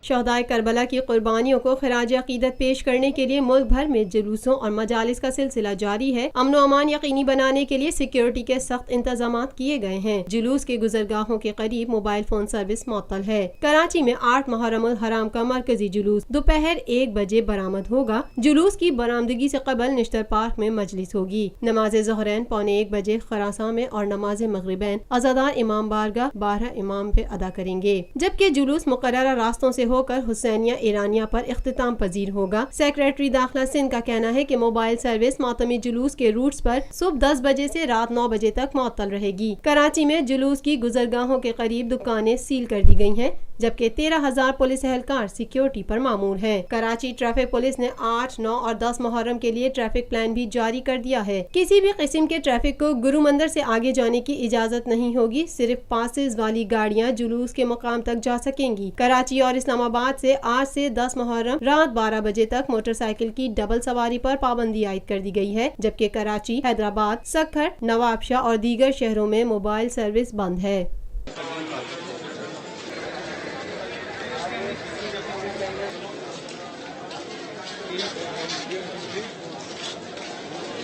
شہدائے کربلا کی قربانیوں کو خراج عقیدت پیش کرنے کے لیے ملک بھر میں جلوسوں اور مجالس کا سلسلہ جاری ہے۔ امن و امان یقینی بنانے کے لیے سیکیورٹی کے سخت انتظامات کیے گئے ہیں۔ جلوس کے گزرگاہوں کے قریب موبائل فون سروس معطل ہے۔ کراچی میں 8 محرم الحرام کا مرکزی جلوس دوپہر 1 بجے برآمد ہوگا۔ جلوس کی برآمدگی سے قبل نشتر پارک میں مجلس ہوگی۔ نماز ظہرین 12:45 بجے خراساں میں اور نماز مغربین عزادار امام بارگاہ 12 امام پہ ادا کریں گے، جبکہ جلوس مقررہ راستوں سے ہو کر حسینیہ ایرانیہ پر اختتام پذیر ہوگا۔ سیکریٹری داخلہ سندھ کا کہنا ہے کہ موبائل سروس ماتمی جلوس کے روٹس پر صبح 10 بجے سے رات 9 بجے تک معطل رہے گی۔ کراچی میں جلوس کی گزرگاہوں کے قریب دکانیں سیل کر دی گئی ہیں، جبکہ 13,000 پولیس اہلکار سیکیورٹی پر مامور ہیں۔ کراچی ٹریفک پولیس نے 8، 9 اور 10 محرم کے لیے ٹریفک پلان بھی جاری کر دیا ہے۔ کسی بھی قسم کے ٹریفک کو گرو مندر سے آگے جانے کی اجازت نہیں ہوگی، صرف پاسز والی گاڑیاں جلوس کے مقام تک جا سکیں گی۔ کراچی اور اسلام آباد سے آج سے 10 محرم رات 12 بجے تک موٹر سائیکل کی ڈبل سواری پر پابندی عائد کر دی گئی ہے، جبکہ کراچی، حیدرآباد، سکھر، نوابشاہ اور دیگر شہروں میں موبائل سروس بند ہے۔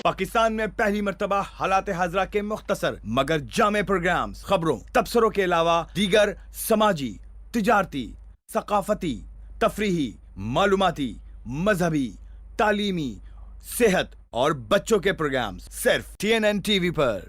پاکستان میں پہلی مرتبہ حالات حاضرہ کے مختصر مگر جامع پروگرامز، خبروں، تبصروں کے علاوہ دیگر سماجی، تجارتی، ثقافتی، تفریحی، معلوماتی، مذہبی، تعلیمی، صحت اور بچوں کے پروگرامز صرف TNN TV پر۔